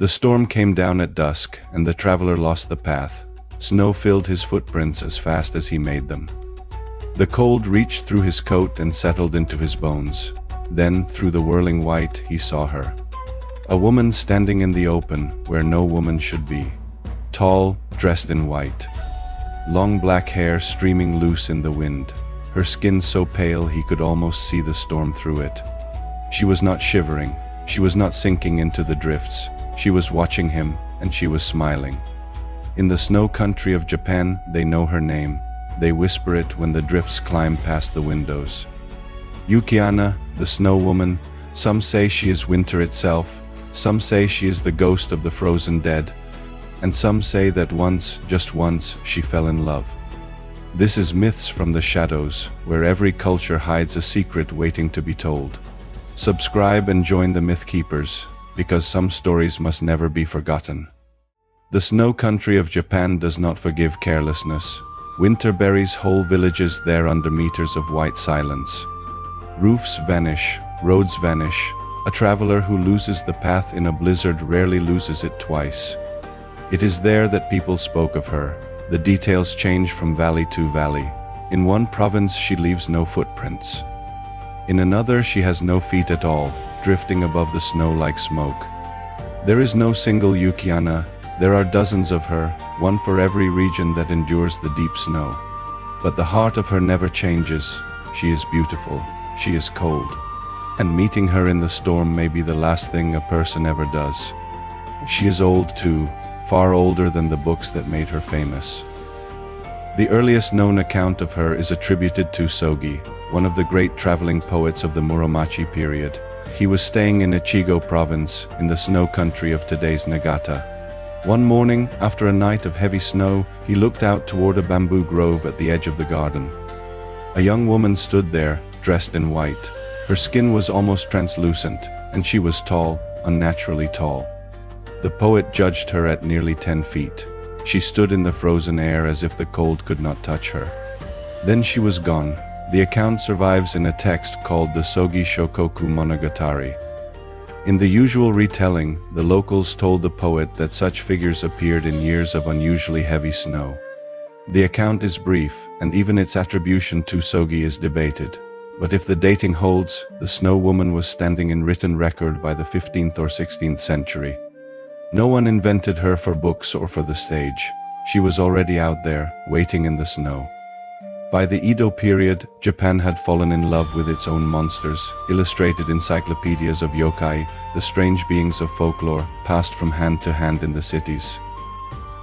The storm came down at dusk, and the traveler lost the path. Snow filled his footprints as fast as he made them. The cold reached through his coat and settled into his bones. Then, through the whirling white, he saw her. A woman standing in the open, where no woman should be. Tall, dressed in white. Long black hair streaming loose in the wind. Her skin so pale he could almost see the storm through it. She was not shivering. She was not sinking into the drifts. She was watching him, and she was smiling. In the snow country of Japan, they know her name. They whisper it when the drifts climb past the windows. Yuki-onna, the snow woman. Some say she is winter itself. Some say she is the ghost of the frozen dead. And some say that once, just once, she fell in love. This is Myths from the Shadows, where every culture hides a secret waiting to be told. Subscribe and join the Myth Keepers, because some stories must never be forgotten. The snow country of Japan does not forgive carelessness. Winter buries whole villages there under meters of white silence. Roofs vanish, roads vanish. A traveler who loses the path in a blizzard rarely loses it twice. It is there that people spoke of her. The details change from valley to valley. In one province she leaves no footprints. In another she has no feet at all, drifting above the snow like smoke. There is no single Yuki-onna. There are dozens of her, one for every region that endures the deep snow. But the heart of her never changes. She is beautiful. She is cold. And meeting her in the storm may be the last thing a person ever does. She is old too, far older than the books that made her famous. The earliest known account of her is attributed to Sogi, one of the great traveling poets of the Muromachi period. He was staying in Echigo Province, in the snow country of today's Nagata. One morning, after a night of heavy snow, he looked out toward a bamboo grove at the edge of the garden. A young woman stood there, dressed in white. Her skin was almost translucent, and she was tall, unnaturally tall. The poet judged her at nearly 10 feet. She stood in the frozen air as if the cold could not touch her. Then she was gone. The account survives in a text called the Sogi Shokoku Monogatari. In the usual retelling, the locals told the poet that such figures appeared in years of unusually heavy snow. The account is brief, and even its attribution to Sogi is debated. But if the dating holds, the snow woman was standing in written record by the 15th or 16th century. No one invented her for books or for the stage. She was already out there, waiting in the snow. By the Edo period, Japan had fallen in love with its own monsters. Illustrated encyclopedias of yokai, the strange beings of folklore, passed from hand to hand in the cities.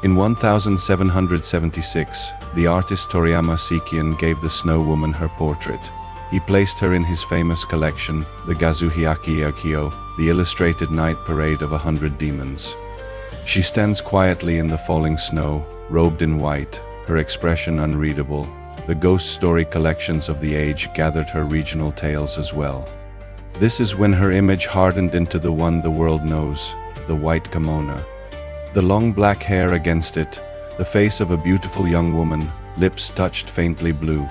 In 1776, the artist Toriyama Sekion gave the snow woman her portrait. He placed her in his famous collection, the Gazuhiaki Yagyo, the illustrated night parade of 100 demons. She stands quietly in the falling snow, robed in white, her expression unreadable. The ghost story collections of the age gathered her regional tales as well. This is when her image hardened into the one the world knows, the white kimono. The long black hair against it, the face of a beautiful young woman, lips touched faintly blue.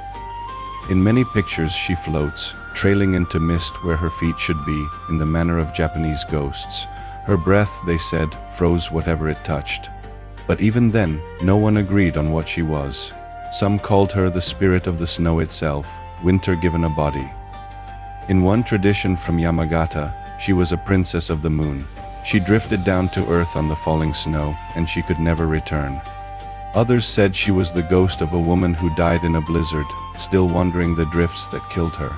In many pictures she floats, trailing into mist where her feet should be, in the manner of Japanese ghosts. Her breath, they said, froze whatever it touched. But even then, no one agreed on what she was. Some called her the spirit of the snow itself, winter given a body. In one tradition from Yamagata, she was a princess of the moon. She drifted down to earth on the falling snow, and she could never return. Others said she was the ghost of a woman who died in a blizzard, still wandering the drifts that killed her.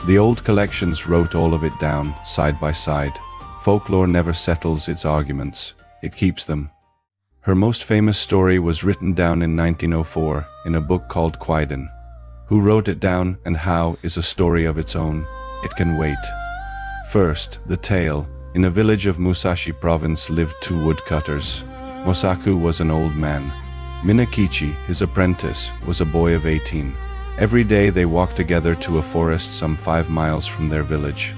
The old collections wrote all of it down, side by side. Folklore never settles its arguments, it keeps them. Her most famous story was written down in 1904 in a book called Kwaidan. Who wrote it down and how is a story of its own. It can wait. First, the tale. In a village of Musashi Province lived two woodcutters. Mosaku was an old man. Minakichi, his apprentice, was a boy of 18. Every day they walked together to a forest some 5 miles from their village.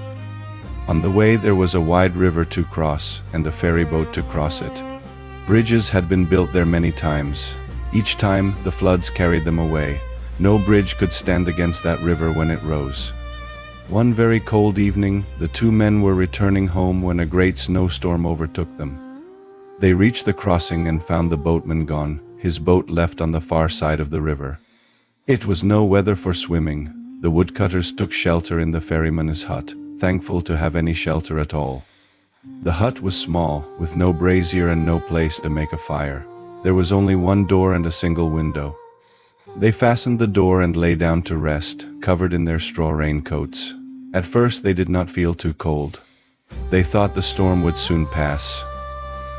On the way there was a wide river to cross and a ferry boat to cross it. Bridges had been built there many times. Each time, the floods carried them away. No bridge could stand against that river when it rose. One very cold evening, the two men were returning home when a great snowstorm overtook them. They reached the crossing and found the boatman gone, his boat left on the far side of the river. It was no weather for swimming. The woodcutters took shelter in the ferryman's hut, thankful to have any shelter at all. The hut was small, with no brazier and no place to make a fire. There was only one door and a single window. They fastened the door and lay down to rest, covered in their straw raincoats. At first they did not feel too cold. They thought the storm would soon pass.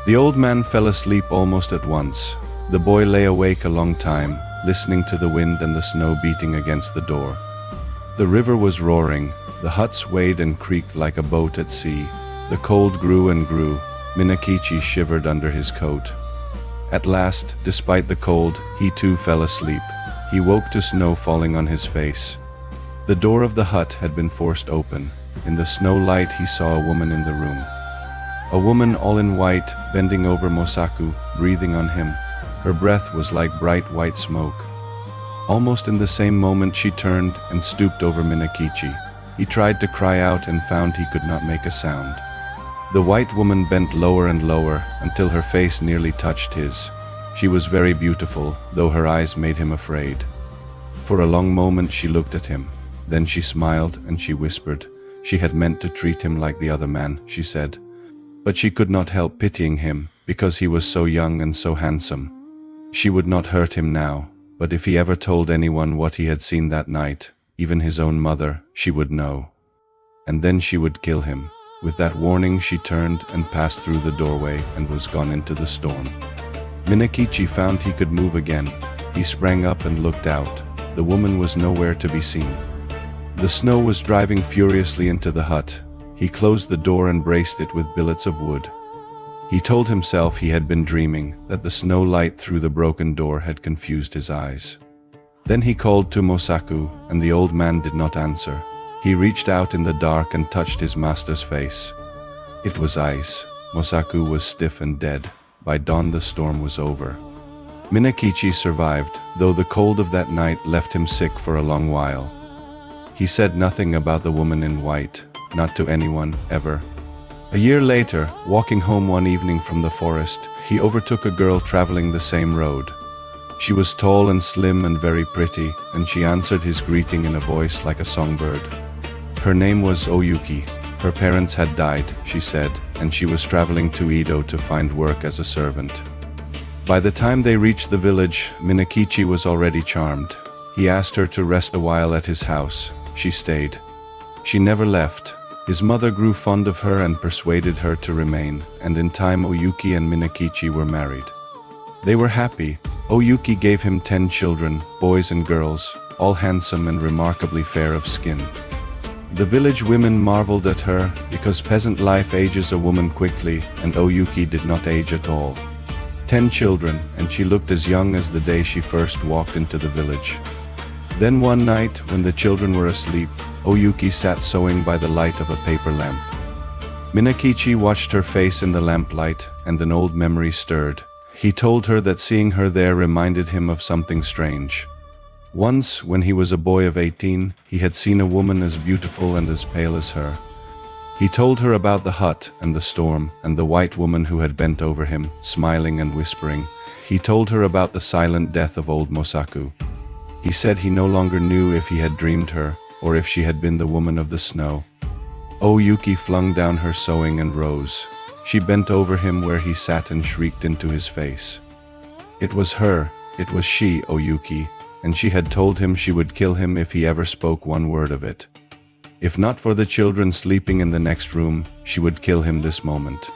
The old man fell asleep almost at once. The boy lay awake a long time, listening to the wind and the snow beating against the door. The river was roaring. The hut swayed and creaked like a boat at sea. The cold grew and grew. Minakichi shivered under his coat. At last, despite the cold, he too fell asleep. He woke to snow falling on his face. The door of the hut had been forced open. In the snow light he saw a woman in the room. A woman all in white, bending over Mosaku, breathing on him. Her breath was like bright white smoke. Almost in the same moment she turned and stooped over Minakichi. He tried to cry out and found he could not make a sound. The white woman bent lower and lower until her face nearly touched his. She was very beautiful, though her eyes made him afraid. For a long moment she looked at him. Then she smiled and she whispered. She had meant to treat him like the other man, she said. But she could not help pitying him, because he was so young and so handsome. She would not hurt him now, but if he ever told anyone what he had seen that night, even his own mother, she would know. And then she would kill him. With that warning she turned and passed through the doorway and was gone into the storm. Minakichi found he could move again. He sprang up and looked out. The woman was nowhere to be seen. The snow was driving furiously into the hut. He closed the door and braced it with billets of wood. He told himself he had been dreaming, that the snow light through the broken door had confused his eyes. Then he called to Mosaku, and the old man did not answer. He reached out in the dark and touched his master's face. It was ice. Mosaku was stiff and dead. By dawn the storm was over. Minakichi survived, though the cold of that night left him sick for a long while. He said nothing about the woman in white, not to anyone, ever. A year later, walking home one evening from the forest, he overtook a girl traveling the same road. She was tall and slim and very pretty, and she answered his greeting in a voice like a songbird. Her name was Oyuki. Her parents had died, she said, and she was traveling to Edo to find work as a servant. By the time they reached the village, Minakichi was already charmed. He asked her to rest a while at his house. She stayed. She never left. His mother grew fond of her and persuaded her to remain, and in time Oyuki and Minakichi were married. They were happy. Oyuki gave him 10 children, boys and girls, all handsome and remarkably fair of skin. The village women marveled at her, because peasant life ages a woman quickly, and Oyuki did not age at all. 10 children, and she looked as young as the day she first walked into the village. Then one night, when the children were asleep, Oyuki sat sewing by the light of a paper lamp. Minakichi watched her face in the lamplight, and an old memory stirred. He told her that seeing her there reminded him of something strange. Once, when he was a boy of 18, he had seen a woman as beautiful and as pale as her. He told her about the hut and the storm and the white woman who had bent over him, smiling and whispering. He told her about the silent death of old Mosaku. He said he no longer knew if he had dreamed her or if she had been the woman of the snow. Oyuki flung down her sewing and rose. She bent over him where he sat and shrieked into his face. It was her, it was she, Oyuki, and she had told him she would kill him if he ever spoke one word of it. If not for the children sleeping in the next room, she would kill him this moment.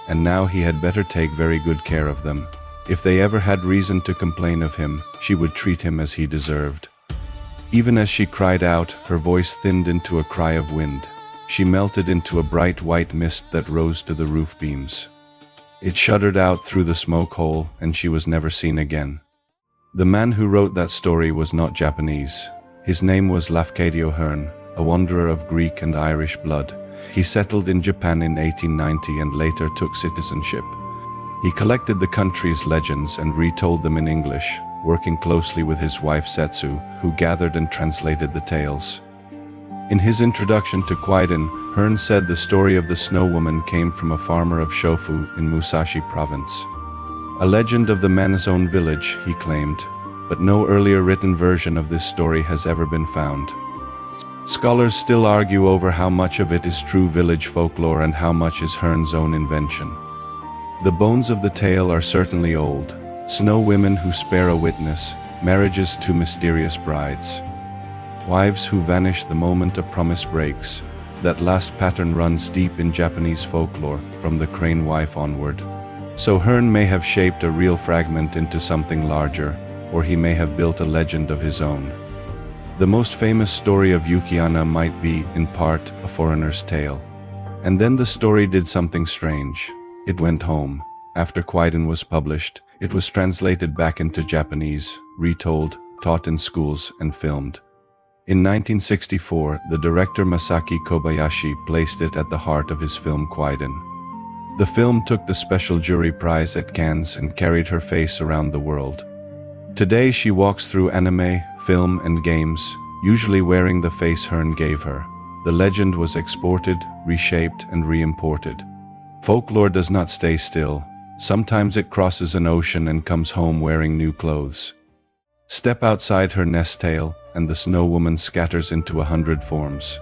And now he had better take very good care of them. If they ever had reason to complain of him, she would treat him as he deserved. Even as she cried out, her voice thinned into a cry of wind. She melted into a bright white mist that rose to the roof beams. It shuddered out through the smoke hole, and she was never seen again. The man who wrote that story was not Japanese. His name was Lafcadio Hearn, a wanderer of Greek and Irish blood. He settled in Japan in 1890 and later took citizenship. He collected the country's legends and retold them in English, working closely with his wife Setsu, who gathered and translated the tales. In his introduction to Kwaidan, Hearn said the story of the Snow Woman came from a farmer of Shofu in Musashi Province. A legend of the man's own village, he claimed, but no earlier written version of this story has ever been found. Scholars still argue over how much of it is true village folklore and how much is Hearn's own invention. The bones of the tale are certainly old: snow women who spare a witness, marriages to mysterious brides, wives who vanish the moment a promise breaks. That last pattern runs deep in Japanese folklore, from the crane wife onward. So Hearn may have shaped a real fragment into something larger, or he may have built a legend of his own. The most famous story of Yuki-onna might be, in part, a foreigner's tale. And then the story did something strange. It went home. After Kwaidan was published, it was translated back into Japanese, retold, taught in schools, and filmed. In 1964, the director Masaki Kobayashi placed it at the heart of his film Kwaidan. The film took the special jury prize at Cannes and carried her face around the world. Today she walks through anime, film, and games, usually wearing the face Hearn gave her. The legend was exported, reshaped, and re-imported. Folklore does not stay still. Sometimes it crosses an ocean and comes home wearing new clothes. Step outside her nest tale, and the Snow Woman scatters into 100 forms.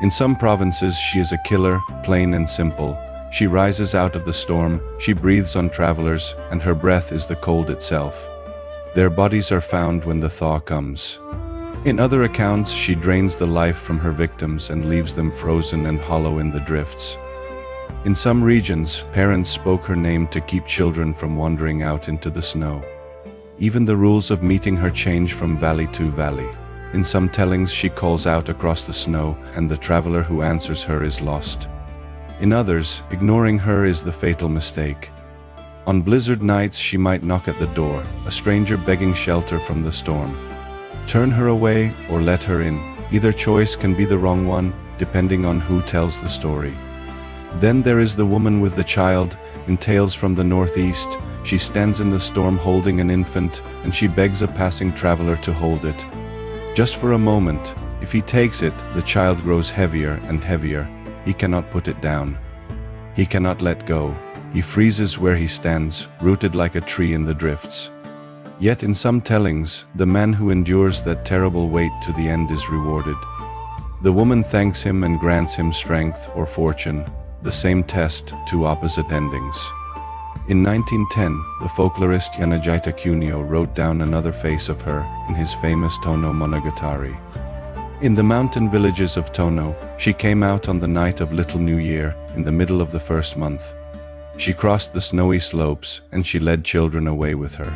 In some provinces she is a killer, plain and simple. She rises out of the storm, she breathes on travelers, and her breath is the cold itself. Their bodies are found when the thaw comes. In other accounts, she drains the life from her victims and leaves them frozen and hollow in the drifts. In some regions, parents spoke her name to keep children from wandering out into the snow. Even the rules of meeting her change from valley to valley. In some tellings, she calls out across the snow, and the traveler who answers her is lost. In others, ignoring her is the fatal mistake. On blizzard nights, she might knock at the door, a stranger begging shelter from the storm. Turn her away or let her in. Either choice can be the wrong one, depending on who tells the story. Then there is the woman with the child. In Tales from the Northeast, she stands in the storm holding an infant, and she begs a passing traveler to hold it. Just for a moment. If he takes it, the child grows heavier and heavier. He cannot put it down. He cannot let go. He freezes where he stands, rooted like a tree in the drifts. Yet in some tellings, the man who endures that terrible weight to the end is rewarded. The woman thanks him and grants him strength or fortune, the same test, two opposite endings. In 1910, the folklorist Yanagita Kunio wrote down another face of her in his famous Tono Monogatari. In the mountain villages of Tono, she came out on the night of Little New Year, in the middle of the first month. She crossed the snowy slopes, and she led children away with her.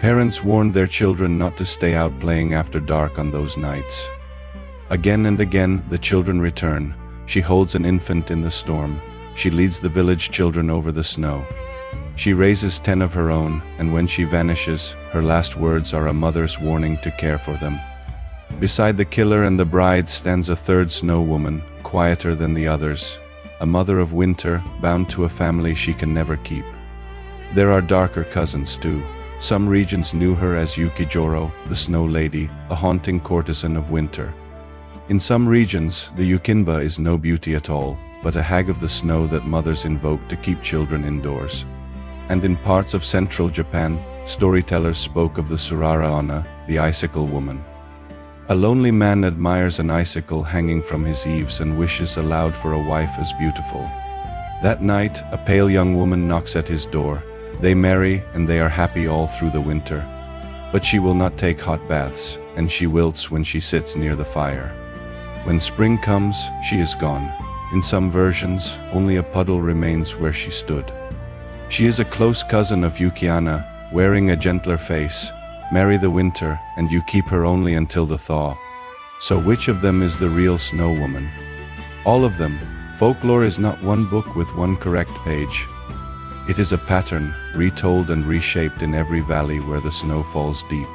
Parents warned their children not to stay out playing after dark on those nights. Again and again, the children return. She holds an infant in the storm. She leads the village children over the snow. She raises 10 of her own, and when she vanishes, her last words are a mother's warning to care for them. Beside the killer and the bride stands a third snow woman, quieter than the others. A mother of winter, bound to a family she can never keep. There are darker cousins too. Some regions knew her as Yuki-joro, the snow lady, a haunting courtesan of winter. In some regions, the Yukinba is no beauty at all, but a hag of the snow that mothers invoke to keep children indoors. And in parts of central Japan, storytellers spoke of the Surara-onna, the icicle woman. A lonely man admires an icicle hanging from his eaves and wishes aloud for a wife as beautiful. That night, a pale young woman knocks at his door. They marry, and they are happy all through the winter. But she will not take hot baths, and she wilts when she sits near the fire. When spring comes, she is gone. In some versions, only a puddle remains where she stood. She is a close cousin of Yuki-onna, wearing a gentler face. Marry the winter, and you keep her only until the thaw. So which of them is the real snow woman? All of them. Folklore is not one book with one correct page. It is a pattern, retold and reshaped in every valley where the snow falls deep.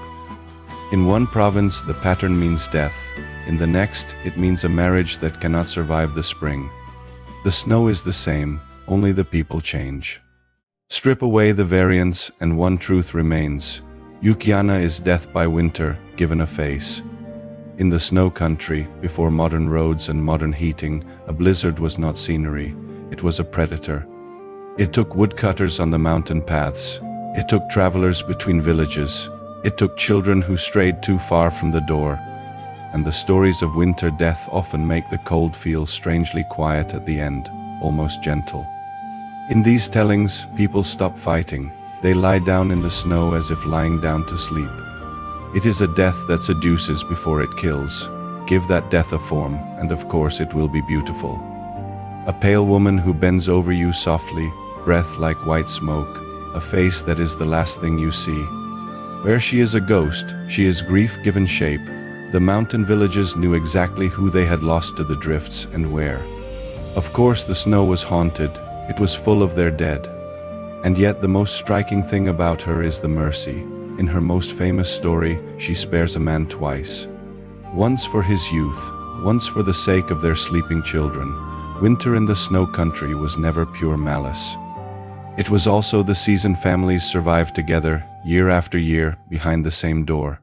In one province, the pattern means death. In the next, it means a marriage that cannot survive the spring. The snow is the same, only the people change. Strip away the variants, and one truth remains. Yuki-onna is death by winter, given a face. In the snow country, before modern roads and modern heating, a blizzard was not scenery, it was a predator. It took woodcutters on the mountain paths. It took travelers between villages. It took children who strayed too far from the door. And the stories of winter death often make the cold feel strangely quiet at the end, almost gentle. In these tellings, people stop fighting. They lie down in the snow as if lying down to sleep. It is a death that seduces before it kills. Give that death a form, and of course it will be beautiful. A pale woman who bends over you softly, breath like white smoke, a face that is the last thing you see. Where she is a ghost, she is grief given shape. The mountain villages knew exactly who they had lost to the drifts and where. Of course the snow was haunted, it was full of their dead. And yet the most striking thing about her is the mercy. In her most famous story, she spares a man twice. Once for his youth, once for the sake of their sleeping children. Winter in the snow country was never pure malice. It was also the season families survived together, year after year, behind the same door.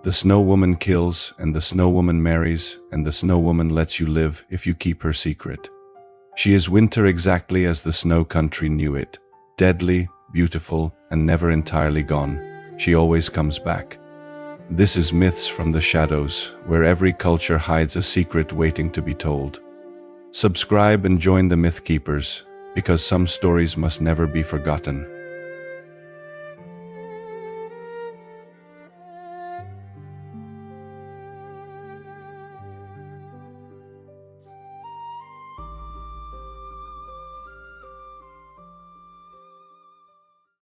The snow woman kills, and the snow woman marries, and the snow woman lets you live if you keep her secret. She is winter exactly as the snow country knew it. Deadly, beautiful, and never entirely gone. She always comes back. This is Myths from the Shadows, where every culture hides a secret waiting to be told. Subscribe and join the Myth Keepers, because some stories must never be forgotten.